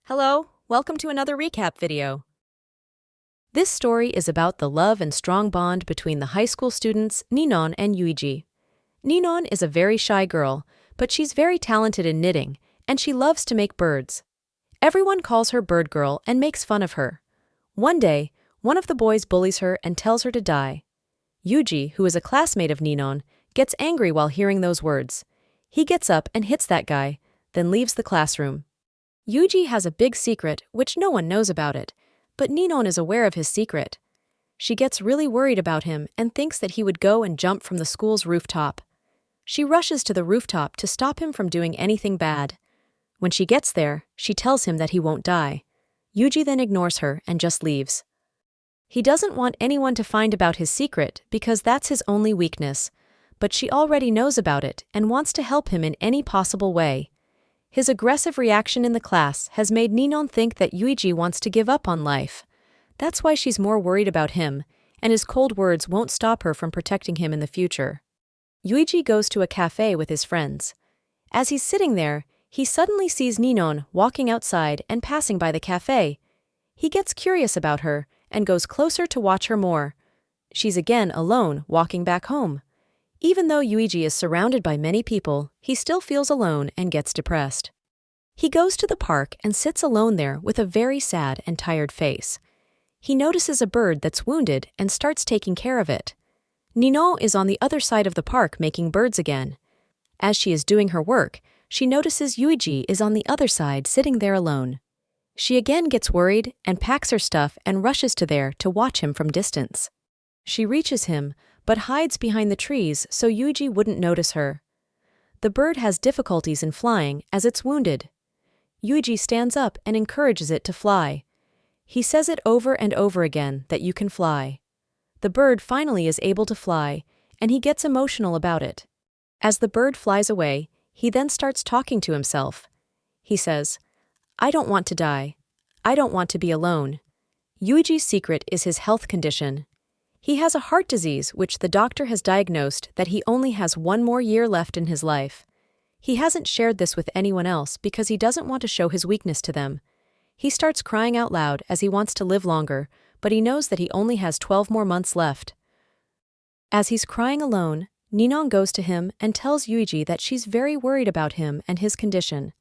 Hello, welcome to another recap video. This story is about the love and strong bond between the high school students Ninon and Yuiji. Ninon is a very shy girl, but she's very talented in knitting, and she loves to make birds. Everyone calls her Bird Girl and makes fun of her. One day, one of the boys bullies her and tells her to die. Yuiji, who is a classmate of Ninon, gets angry while hearing those words. He gets up and hits that guy, then leaves the classroom. Yuiji has a big secret which no one knows about it, but Ninon is aware of his secret. She gets really worried about him and thinks that he would go and jump from the school's rooftop. She rushes to the rooftop to stop him from doing anything bad. When she gets there, she tells him that he won't die. Yuiji then ignores her and just leaves. He doesn't want anyone to find about his secret because that's his only weakness, but she already knows about it and wants to help him in any possible way. His aggressive reaction in the class has made Ninon think that Yuiji wants to give up on life. That's why she's more worried about him, and his cold words won't stop her from protecting him in the future. Yuiji goes to a cafe with his friends. As he's sitting there, he suddenly sees Ninon walking outside and passing by the cafe. He gets curious about her and goes closer to watch her more. She's again alone, walking back home. Even though Yuiji is surrounded by many people, he still feels alone and gets depressed. He goes to the park and sits alone there with a very sad and tired face. He notices a bird that's wounded and starts taking care of it. Ninon is on the other side of the park making birds again. As she is doing her work, she notices Yuiji is on the other side sitting there alone. She again gets worried and packs her stuff and rushes to there to watch him from distance. She reaches him, but hides behind the trees so Yuiji wouldn't notice her. The bird has difficulties in flying as it's wounded. Yuiji stands up and encourages it to fly. He says it over and over again that you can fly. The bird finally is able to fly, and he gets emotional about it. As the bird flies away, he then starts talking to himself. He says, "I don't want to die. I don't want to be alone." Yuiji's secret is his health condition. He has a heart disease which the doctor has diagnosed that he only has 1 more year left in his life. He hasn't shared this with anyone else because he doesn't want to show his weakness to them. He starts crying out loud as he wants to live longer, but he knows that he only has 12 more months left. As he's crying alone, Ninon goes to him and tells Yuiji that she's very worried about him and his condition.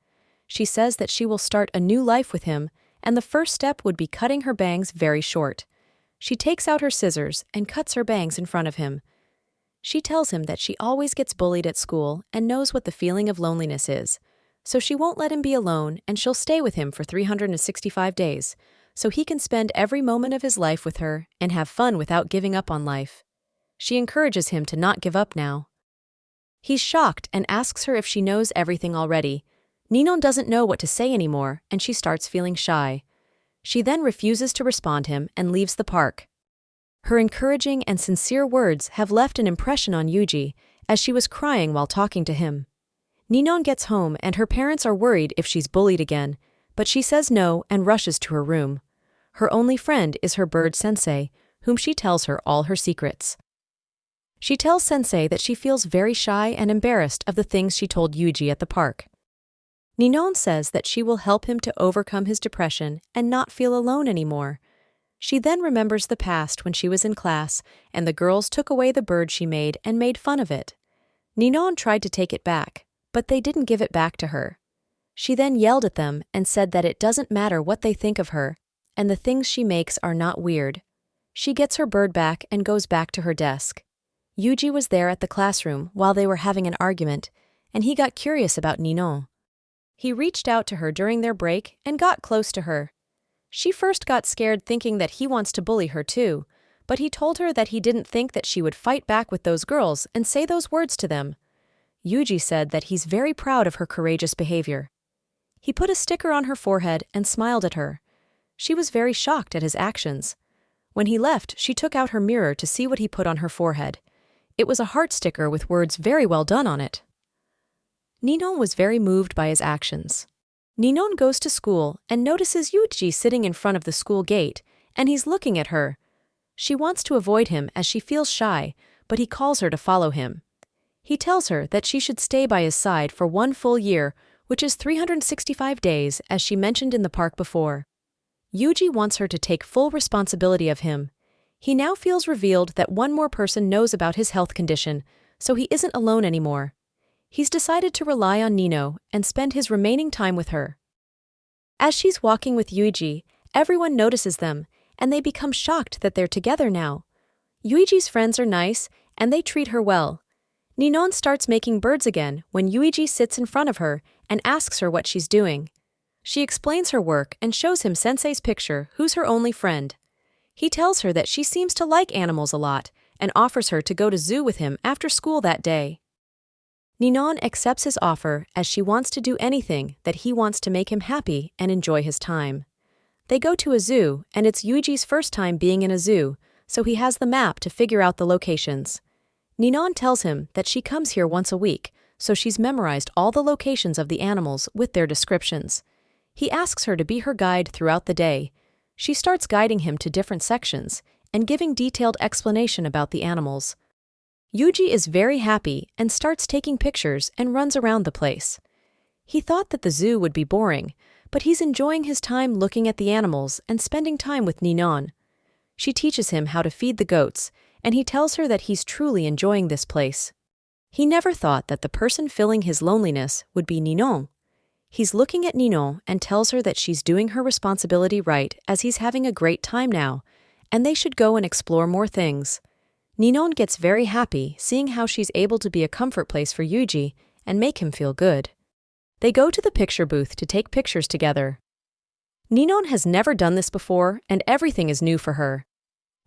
She says that she will start a new life with him, and the first step would be cutting her bangs very short. She takes out her scissors and cuts her bangs in front of him. She tells him that she always gets bullied at school and knows what the feeling of loneliness is, so she won't let him be alone and she'll stay with him for 365 days, so he can spend every moment of his life with her and have fun without giving up on life. She encourages him to not give up now. He's shocked and asks her if she knows everything already. Ninon doesn't know what to say anymore and she starts feeling shy. She then refuses to respond him and leaves the park. Her encouraging and sincere words have left an impression on Yuiji, as she was crying while talking to him. Ninon gets home and her parents are worried if she's bullied again, but she says no and rushes to her room. Her only friend is her bird sensei, whom she tells her all her secrets. She tells sensei that she feels very shy and embarrassed of the things she told Yuiji at the park. Ninon says that she will help him to overcome his depression and not feel alone anymore. She then remembers the past when she was in class and the girls took away the bird she made and made fun of it. Ninon tried to take it back, but they didn't give it back to her. She then yelled at them and said that it doesn't matter what they think of her, and the things she makes are not weird. She gets her bird back and goes back to her desk. Yuiji was there at the classroom while they were having an argument, and he got curious about Ninon. He reached out to her during their break and got close to her. She first got scared thinking that he wants to bully her too, but he told her that he didn't think that she would fight back with those girls and say those words to them. Yuiji said that he's very proud of her courageous behavior. He put a sticker on her forehead and smiled at her. She was very shocked at his actions. When he left, she took out her mirror to see what he put on her forehead. It was a heart sticker with words "very well done" on it. Ninon was very moved by his actions. Ninon goes to school and notices Yuiji sitting in front of the school gate, and he's looking at her. She wants to avoid him as she feels shy, but he calls her to follow him. He tells her that she should stay by his side for 1 full year, which is 365 days, as she mentioned in the park before. Yuji wants her to take full responsibility of him. He now feels revealed that one more person knows about his health condition, so he isn't alone anymore. He's decided to rely on Nino and spend his remaining time with her. As she's walking with Yuji, everyone notices them, and they become shocked that they're together now. Yuiji's friends are nice, and they treat her well. Ninon starts making birds again when Yuiji sits in front of her and asks her what she's doing. She explains her work and shows him Sensei's picture, who's her only friend. He tells her that she seems to like animals a lot and offers her to go to zoo with him after school that day. Ninon accepts his offer as she wants to do anything that he wants to make him happy and enjoy his time. They go to a zoo, and it's Yuiji's first time being in a zoo, so he has the map to figure out the locations. Ninon tells him that she comes here once a week, so she's memorized all the locations of the animals with their descriptions. He asks her to be her guide throughout the day. She starts guiding him to different sections and giving detailed explanation about the animals. Yuji is very happy and starts taking pictures and runs around the place. He thought that the zoo would be boring, but he's enjoying his time looking at the animals and spending time with Ninon. She teaches him how to feed the goats, and he tells her that he's truly enjoying this place. He never thought that the person filling his loneliness would be Ninon. He's looking at Ninon and tells her that she's doing her responsibility right as he's having a great time now, and they should go and explore more things. Ninon gets very happy seeing how she's able to be a comfort place for Yuji and make him feel good. They go to the picture booth to take pictures together. Ninon has never done this before, and everything is new for her.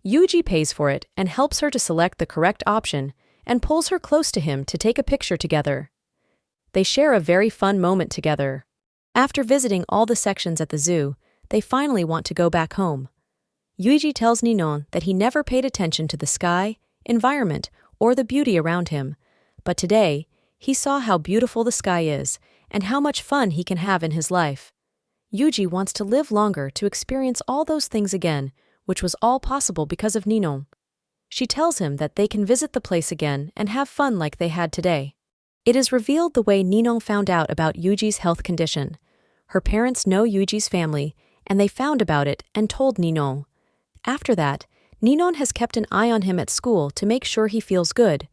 Yuji pays for it and helps her to select the correct option and pulls her close to him to take a picture together. They share a very fun moment together. After visiting all the sections at the zoo, they finally want to go back home. Yuji tells Ninon that he never paid attention to the sky, environment, or the beauty around him, but today, he saw how beautiful the sky is and how much fun he can have in his life. Yuji wants to live longer to experience all those things again, which was all possible because of Ninon. She tells him that they can visit the place again and have fun like they had today. It is revealed the way Ninon found out about Yuji's health condition. Her parents know Yuji's family, and they found about it and told Ninon. After that, Ninon has kept an eye on him at school to make sure he feels good.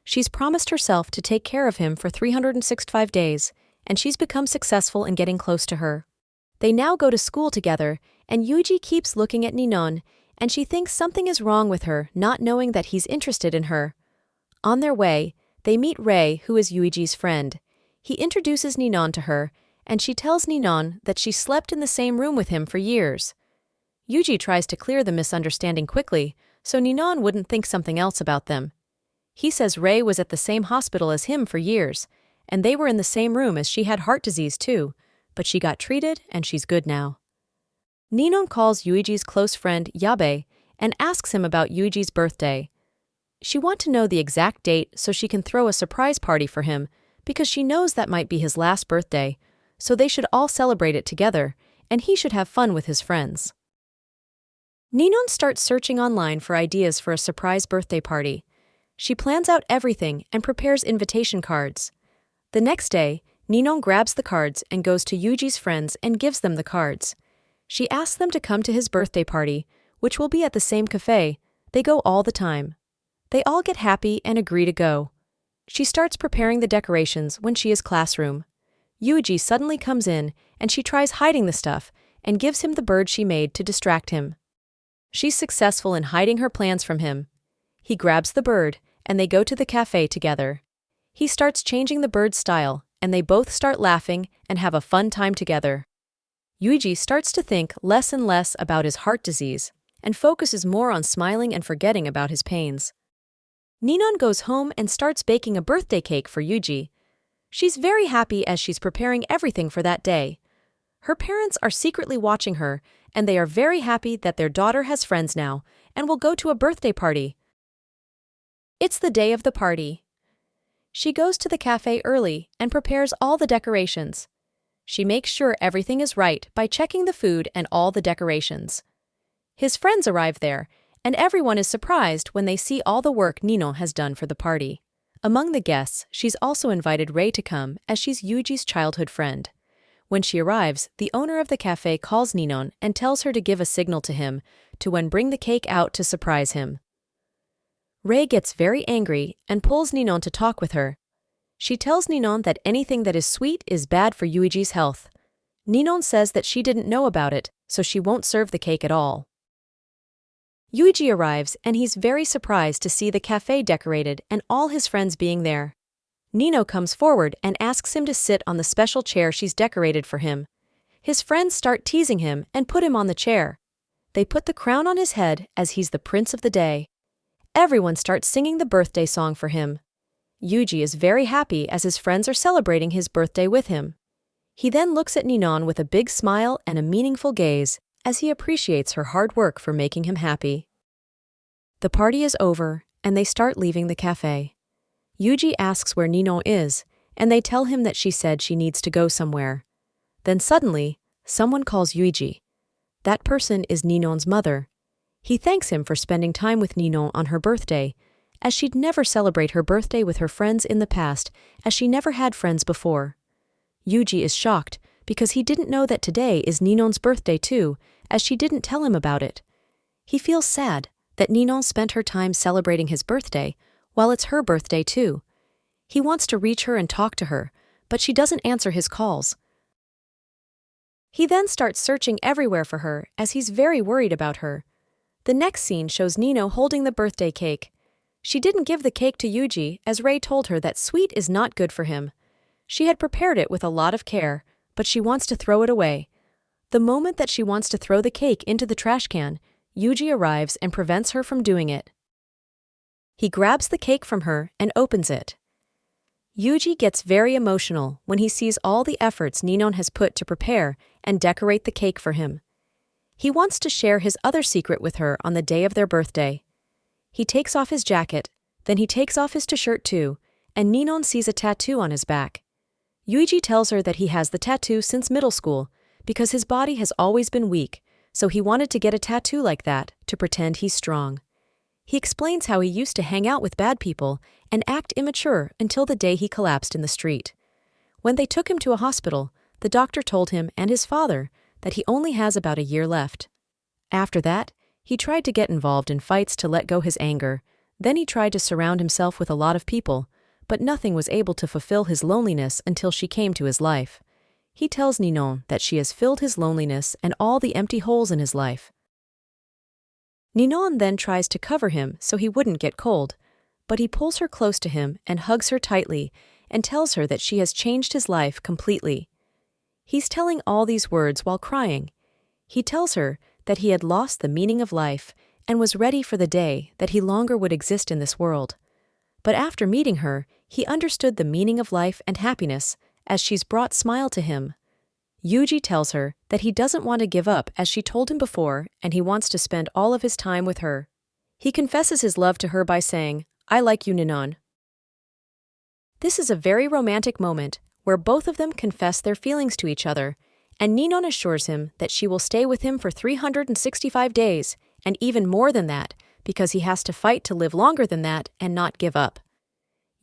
She's promised herself to take care of him for 365 days, and she's become successful in getting close to her. They now go to school together, and Yuji keeps looking at Ninon, and she thinks something is wrong with her, not knowing that he's interested in her. On their way, they meet Rei, who is Yuiji's friend. He introduces Ninon to her, and she tells Ninon that she slept in the same room with him for years. Yuji tries to clear the misunderstanding quickly, so Ninon wouldn't think something else about them. He says Rei was at the same hospital as him for years, and they were in the same room as she had heart disease too, but she got treated and she's good now. Ninon calls Yuiji's close friend Yabe and asks him about Yuiji's birthday. She wants to know the exact date so she can throw a surprise party for him, because she knows that might be his last birthday, so they should all celebrate it together, and he should have fun with his friends. Ninon starts searching online for ideas for a surprise birthday party. She plans out everything and prepares invitation cards. The next day, Ninon grabs the cards and goes to Yuji's friends and gives them the cards. She asks them to come to his birthday party, which will be at the same cafe. They go all the time. They all get happy and agree to go. She starts preparing the decorations when she is classroom. Yuji suddenly comes in and she tries hiding the stuff and gives him the bird she made to distract him. She's successful in hiding her plans from him. He grabs the bird and they go to the cafe together. He starts changing the bird's style and they both start laughing and have a fun time together. Yuji starts to think less and less about his heart disease and focuses more on smiling and forgetting about his pains. Ninon goes home and starts baking a birthday cake for Yuji. She's very happy as she's preparing everything for that day. Her parents are secretly watching her, and they are very happy that their daughter has friends now and will go to a birthday party. It's the day of the party. She goes to the cafe early and prepares all the decorations. She makes sure everything is right by checking the food and all the decorations. His friends arrive there, and everyone is surprised when they see all the work Ninon has done for the party. Among the guests, she's also invited Rei to come, as she's Yuji's childhood friend. When she arrives, the owner of the cafe calls Ninon and tells her to give a signal to him to when bring the cake out to surprise him. Rei gets very angry and pulls Ninon to talk with her. She tells Ninon that anything that is sweet is bad for Yuji's health. Ninon says that she didn't know about it, so she won't serve the cake at all. Yuji arrives and he's very surprised to see the cafe decorated and all his friends being there. Nino comes forward and asks him to sit on the special chair she's decorated for him. His friends start teasing him and put him on the chair. They put the crown on his head as he's the prince of the day. Everyone starts singing the birthday song for him. Yuji is very happy as his friends are celebrating his birthday with him. He then looks at Ninon with a big smile and a meaningful gaze as he appreciates her hard work for making him happy. The party is over and they start leaving the cafe. Yuji asks where Ninon is, and they tell him that she said she needs to go somewhere. Then suddenly, someone calls Yuji. That person is Ninon's mother. He thanks him for spending time with Ninon on her birthday, as she'd never celebrate her birthday with her friends in the past, as she never had friends before. Yuji is shocked because he didn't know that today is Ninon's birthday too, as she didn't tell him about it. He feels sad that Ninon spent her time celebrating his birthday, while it's her birthday too. He wants to reach her and talk to her, but she doesn't answer his calls. He then starts searching everywhere for her, as he's very worried about her. The next scene shows Ninon holding the birthday cake. She didn't give the cake to Yuji, as Rei told her that sweet is not good for him. She had prepared it with a lot of care, but she wants to throw it away. The moment that she wants to throw the cake into the trash can, Yuji arrives and prevents her from doing it. He grabs the cake from her and opens it. Yuji gets very emotional when he sees all the efforts Ninon has put to prepare and decorate the cake for him. He wants to share his other secret with her on the day of their birthday. He takes off his jacket, then he takes off his t-shirt too, and Ninon sees a tattoo on his back. Yuji tells her that he has the tattoo since middle school because his body has always been weak, so he wanted to get a tattoo like that to pretend he's strong. He explains how he used to hang out with bad people and act immature until the day he collapsed in the street. When they took him to a hospital, the doctor told him and his father that he only has about a year left. After that, he tried to get involved in fights to let go his anger. Then he tried to surround himself with a lot of people, but nothing was able to fulfill his loneliness until she came to his life. He tells Ninon that she has filled his loneliness and all the empty holes in his life. Ninon then tries to cover him so he wouldn't get cold, but he pulls her close to him and hugs her tightly and tells her that she has changed his life completely. He's telling all these words while crying. He tells her that he had lost the meaning of life and was ready for the day that he longer would exist in this world. But after meeting her, he understood the meaning of life and happiness as she's brought smile to him. Yuji tells her that he doesn't want to give up as she told him before and he wants to spend all of his time with her. He confesses his love to her by saying, "I like you, Ninon." This is a very romantic moment where both of them confess their feelings to each other, and Ninon assures him that she will stay with him for 365 days, and even more than that, because he has to fight to live longer than that and not give up.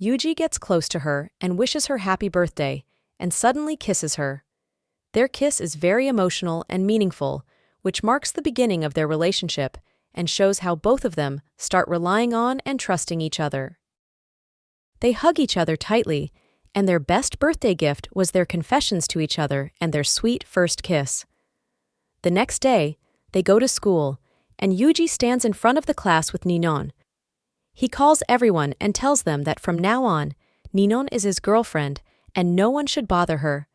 Yuji gets close to her and wishes her happy birthday, and suddenly kisses her. Their kiss is very emotional and meaningful, which marks the beginning of their relationship and shows how both of them start relying on and trusting each other. They hug each other tightly, and their best birthday gift was their confessions to each other and their sweet first kiss. The next day, they go to school, and Yuji stands in front of the class with Ninon. He calls everyone and tells them that from now on, Ninon is his girlfriend and no one should bother her.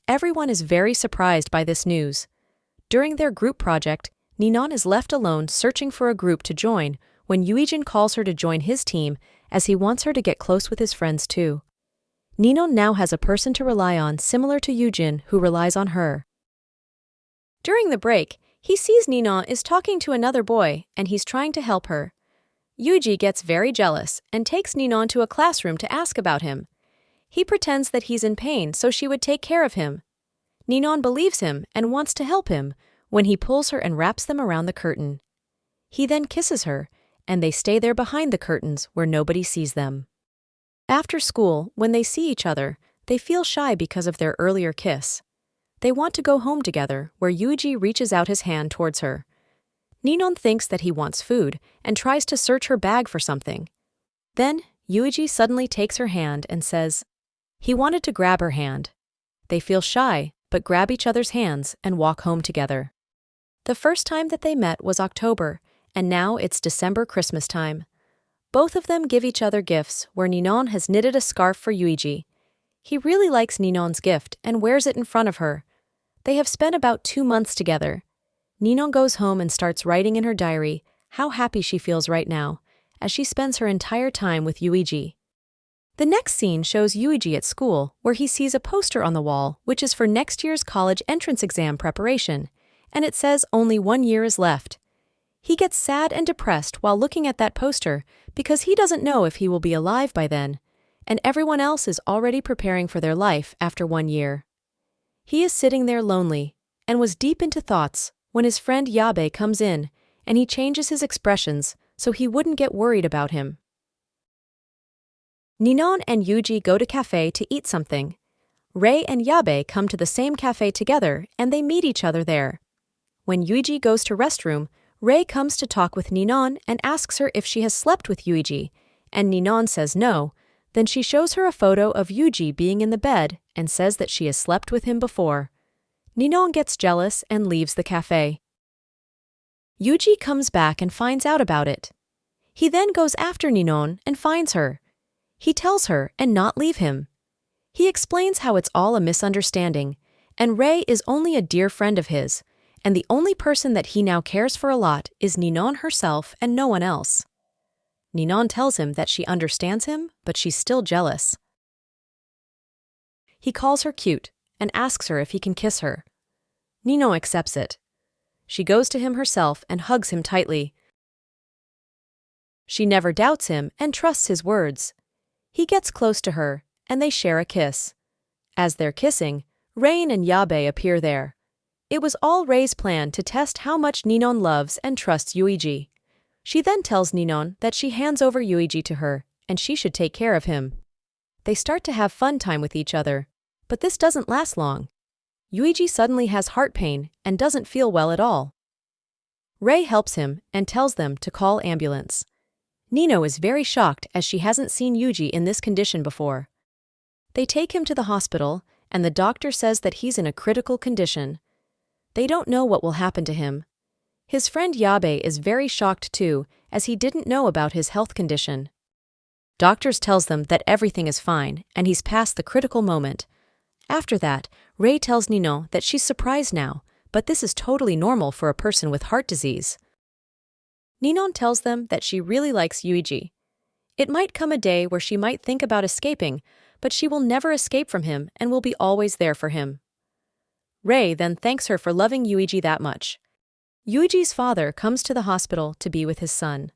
Everyone is very surprised by this news. During their group project, Ninon is left alone searching for a group to join when Yuijin calls her to join his team as he wants her to get close with his friends too. Ninon now has a person to rely on similar to Yujin who relies on her. During the break, he sees Ninon is talking to another boy and he's trying to help her. Yuji gets very jealous and takes Ninon to a classroom to ask about him. He pretends that he's in pain so she would take care of him. Ninon believes him and wants to help him when he pulls her and wraps them around the curtain. He then kisses her, and they stay there behind the curtains where nobody sees them. After school, when they see each other, they feel shy because of their earlier kiss. They want to go home together, where Yuji reaches out his hand towards her. Ninon thinks that he wants food and tries to search her bag for something. Then, Yuji suddenly takes her hand and says he wanted to grab her hand. They feel shy, but grab each other's hands and walk home together. The first time that they met was October, and now it's December Christmas time. Both of them give each other gifts, where Ninon has knitted a scarf for Yuji. He really likes Ninon's gift and wears it in front of her. They have spent about 2 months together. Ninon goes home and starts writing in her diary how happy she feels right now, as she spends her entire time with Yuji. The next scene shows Yuji at school, where he sees a poster on the wall which is for next year's college entrance exam preparation, and it says only 1 year is left. He gets sad and depressed while looking at that poster because he doesn't know if he will be alive by then, and everyone else is already preparing for their life after 1 year. He is sitting there lonely and was deep into thoughts when his friend Yabe comes in, and he changes his expressions so he wouldn't get worried about him. Ninon and Yuji go to cafe to eat something. Rei and Yabe come to the same cafe together and they meet each other there. When Yuji goes to restroom, Rei comes to talk with Ninon and asks her if she has slept with Yuji, and Ninon says no. Then she shows her a photo of Yuji being in the bed and says that she has slept with him before. Ninon gets jealous and leaves the cafe. Yuji comes back and finds out about it. He then goes after Ninon and finds her. He tells her and not leave him. He explains how it's all a misunderstanding, and Rei is only a dear friend of his, and the only person that he now cares for a lot is Ninon herself and no one else. Ninon tells him that she understands him, but she's still jealous. He calls her cute and asks her if he can kiss her. Ninon accepts it. She goes to him herself and hugs him tightly. She never doubts him and trusts his words. He gets close to her, and they share a kiss. As they're kissing, Rain and Yabe appear there. It was all Rei's plan to test how much Ninon loves and trusts Yuji. She then tells Ninon that she hands over Yuji to her, and she should take care of him. They start to have fun time with each other, but this doesn't last long. Yuji suddenly has heart pain and doesn't feel well at all. Rei helps him and tells them to call ambulance. Nino is very shocked as she hasn't seen Yuji in this condition before. They take him to the hospital, and the doctor says that he's in a critical condition. They don't know what will happen to him. His friend Yabe is very shocked too, as he didn't know about his health condition. Doctors tells them that everything is fine, and he's past the critical moment. After that, Rei tells Ninon that she's surprised now, but this is totally normal for a person with heart disease. Ninon tells them that she really likes Yuji. It might come a day where she might think about escaping, but she will never escape from him and will be always there for him. Rei then thanks her for loving Yuji that much. Yuji's father comes to the hospital to be with his son.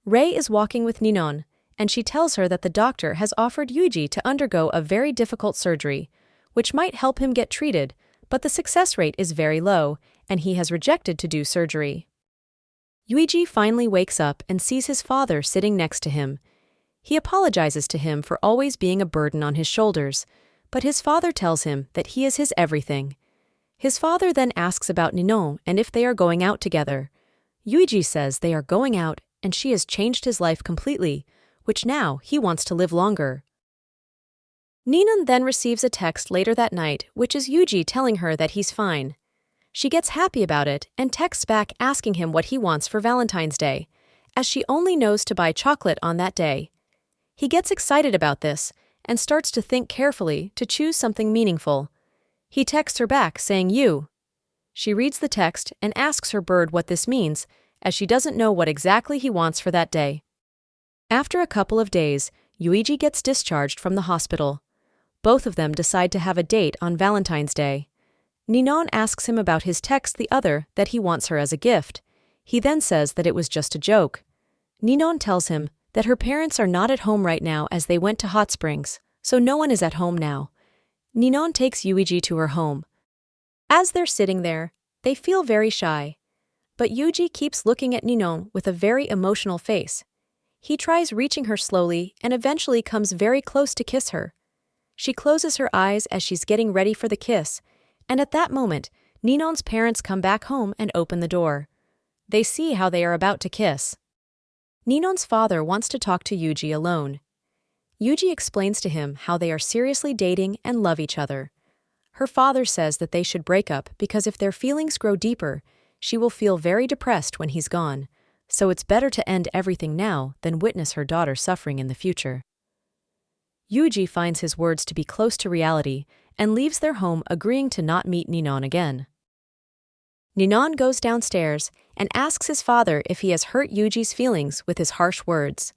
Rei is walking with Ninon, and she tells her that the doctor has offered Yuji to undergo a very difficult surgery, which might help him get treated, but the success rate is very low, and he has rejected to do surgery. Yuji finally wakes up and sees his father sitting next to him. He apologizes to him for always being a burden on his shoulders, but his father tells him that he is his everything. His father then asks about Ninon and if they are going out together. Yuji says they are going out and she has changed his life completely, which now he wants to live longer. Ninon then receives a text later that night, which is Yuji telling her that he's fine. She gets happy about it and texts back asking him what he wants for Valentine's Day, as she only knows to buy chocolate on that day. He gets excited about this and starts to think carefully to choose something meaningful. He texts her back saying you. She reads the text and asks her bird what this means, as she doesn't know what exactly he wants for that day. After a couple of days, Yuji gets discharged from the hospital. Both of them decide to have a date on Valentine's Day. Ninon asks him about his text the other that he wants her as a gift. He then says that it was just a joke. Ninon tells him that her parents are not at home right now as they went to hot springs, so no one is at home now. Ninon takes Yuji to her home. As they're sitting there, they feel very shy. But Yuji keeps looking at Ninon with a very emotional face. He tries reaching her slowly and eventually comes very close to kiss her. She closes her eyes as she's getting ready for the kiss, and at that moment, Ninon's parents come back home and open the door. They see how they are about to kiss. Ninon's father wants to talk to Yuji alone. Yuji explains to him how they are seriously dating and love each other. Her father says that they should break up because if their feelings grow deeper, she will feel very depressed when he's gone, so it's better to end everything now than witness her daughter suffering in the future. Yuji finds his words to be close to reality and leaves their home, agreeing to not meet Ninon again. Ninon goes downstairs and asks his father if he has hurt Yuji's feelings with his harsh words.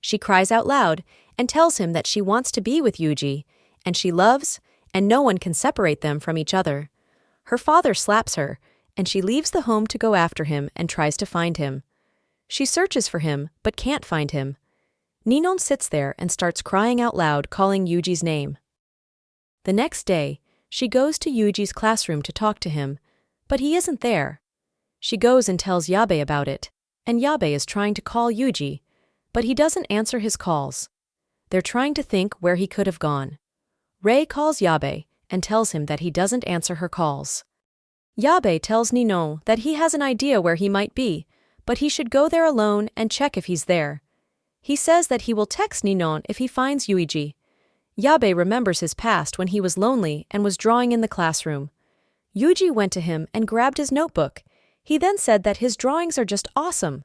She cries out loud and tells him that she wants to be with Yuji, and she loves, and no one can separate them from each other. Her father slaps her, and she leaves the home to go after him and tries to find him. She searches for him, but can't find him. Ninon sits there and starts crying out loud, calling Yuji's name. The next day, she goes to Yuji's classroom to talk to him, but he isn't there. She goes and tells Yabe about it, and Yabe is trying to call Yuji, but he doesn't answer his calls. They're trying to think where he could have gone. Rei calls Yabe and tells him that he doesn't answer her calls. Yabe tells Ninon that he has an idea where he might be, but he should go there alone and check if he's there. He says that he will text Ninon if he finds Yuji. Yabe remembers his past when he was lonely and was drawing in the classroom. Yuji went to him and grabbed his notebook. He then said that his drawings are just awesome.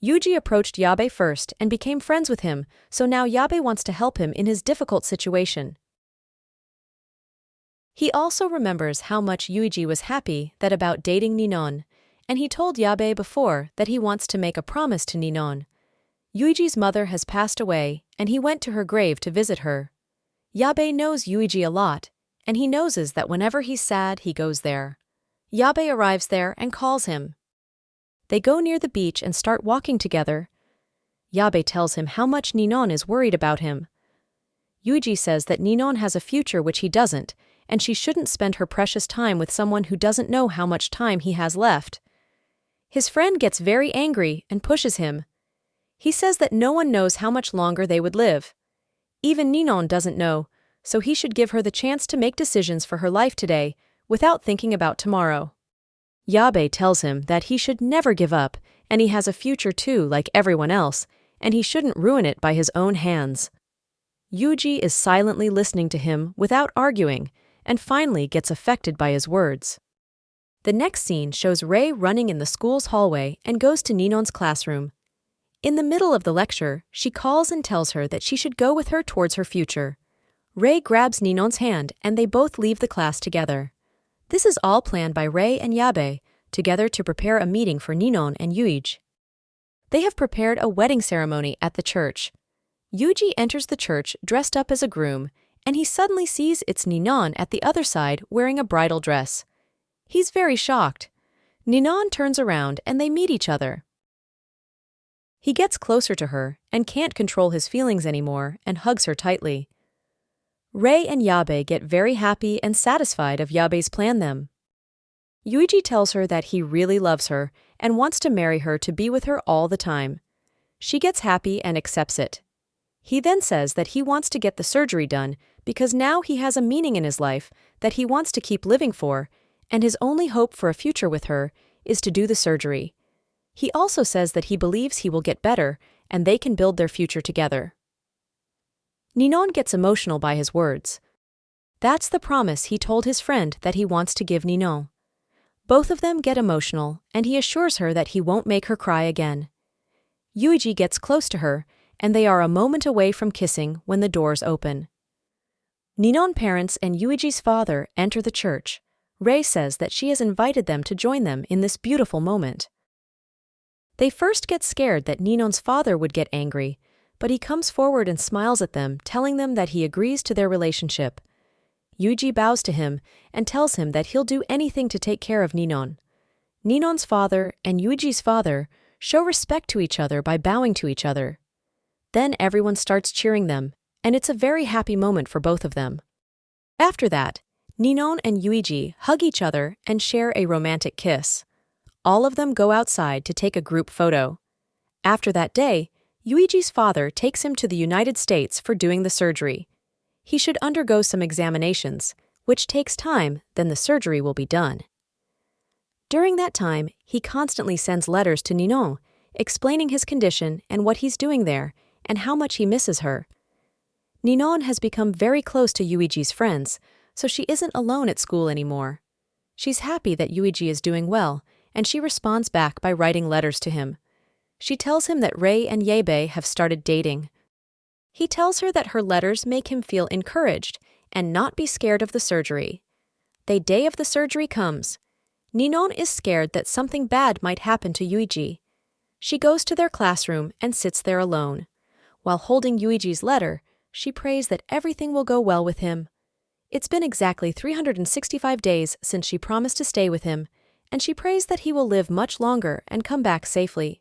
Yuji approached Yabe first and became friends with him, so now Yabe wants to help him in his difficult situation. He also remembers how much Yuji was happy that about dating Ninon, and he told Yabe before that he wants to make a promise to Ninon. Yuji's mother has passed away, and he went to her grave to visit her. Yabe knows Yuji a lot, and he knows that whenever he's sad, he goes there. Yabe arrives there and calls him. They go near the beach and start walking together. Yabe tells him how much Ninon is worried about him. Yuji says that Ninon has a future which he doesn't, and she shouldn't spend her precious time with someone who doesn't know how much time he has left. His friend gets very angry and pushes him. He says that no one knows how much longer they would live. Even Ninon doesn't know, so he should give her the chance to make decisions for her life today, without thinking about tomorrow. Yabe tells him that he should never give up, and he has a future too like everyone else, and he shouldn't ruin it by his own hands. Yuji is silently listening to him without arguing, and finally gets affected by his words. The next scene shows Rei running in the school's hallway and goes to Ninon's classroom. In the middle of the lecture, she calls and tells her that she should go with her towards her future. Rei grabs Ninon's hand and they both leave the class together. This is all planned by Rei and Yabe, together to prepare a meeting for Ninon and Yuji. They have prepared a wedding ceremony at the church. Yuji enters the church dressed up as a groom, and he suddenly sees it's Ninon at the other side wearing a bridal dress. He's very shocked. Ninon turns around and they meet each other. He gets closer to her and can't control his feelings anymore and hugs her tightly. Rei and Yabe get very happy and satisfied of Yabe's plan them. Yuji tells her that he really loves her and wants to marry her to be with her all the time. She gets happy and accepts it. He then says that he wants to get the surgery done because now he has a meaning in his life that he wants to keep living for, and his only hope for a future with her is to do the surgery. He also says that he believes he will get better and they can build their future together. Ninon gets emotional by his words. That's the promise he told his friend that he wants to give Ninon. Both of them get emotional, and he assures her that he won't make her cry again. Yuji gets close to her, and they are a moment away from kissing when the doors open. Ninon's parents and Yuiji's father enter the church. Rei says that she has invited them to join them in this beautiful moment. They first get scared that Ninon's father would get angry, but he comes forward and smiles at them, telling them that he agrees to their relationship. Yuji bows to him and tells him that he'll do anything to take care of Ninon. Ninon's father and Yuiji's father show respect to each other by bowing to each other. Then everyone starts cheering them, and it's a very happy moment for both of them. After that, Ninon and Yuji hug each other and share a romantic kiss. All of them go outside to take a group photo. After that day, Yuichi's father takes him to the United States for doing the surgery. He should undergo some examinations, which takes time, then the surgery will be done. During that time, he constantly sends letters to Ninon, explaining his condition and what he's doing there, and how much he misses her. Ninon has become very close to Yuichi's friends, so she isn't alone at school anymore. She's happy that Yuichi is doing well, and she responds back by writing letters to him. She tells him that Rei and Yebei have started dating. He tells her that her letters make him feel encouraged and not be scared of the surgery. The day of the surgery comes. Ninon is scared that something bad might happen to Yuichi. She goes to their classroom and sits there alone. While holding Yuichi's letter, she prays that everything will go well with him. It's been exactly 365 days since she promised to stay with him, and she prays that he will live much longer and come back safely.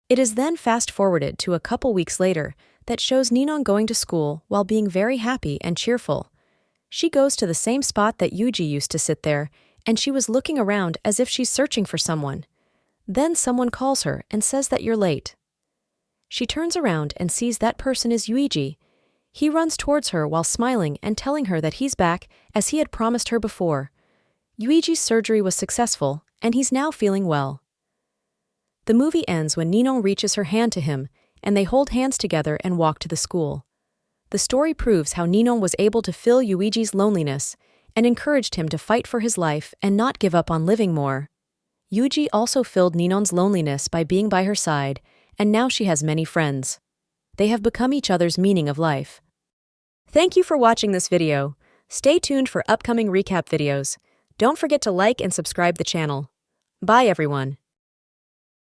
It is then fast-forwarded to a couple weeks later that shows Ninon going to school while being very happy and cheerful. She goes to the same spot that Yuji used to sit there, and she was looking around as if she's searching for someone. Then someone calls her and says that you're late. She turns around and sees that person is Yuichi. He runs towards her while smiling and telling her that he's back as he had promised her before. Yuichi's surgery was successful, and he's now feeling well. The movie ends when Ninon reaches her hand to him, and they hold hands together and walk to the school. The story proves how Ninon was able to fill Yuichi's loneliness and encouraged him to fight for his life and not give up on living more. Yuji also filled Ninon's loneliness by being by her side, and now she has many friends. They have become each other's meaning of life. Thank you for watching this video. Stay tuned for upcoming recap videos. Don't forget to like and subscribe the channel. Bye everyone.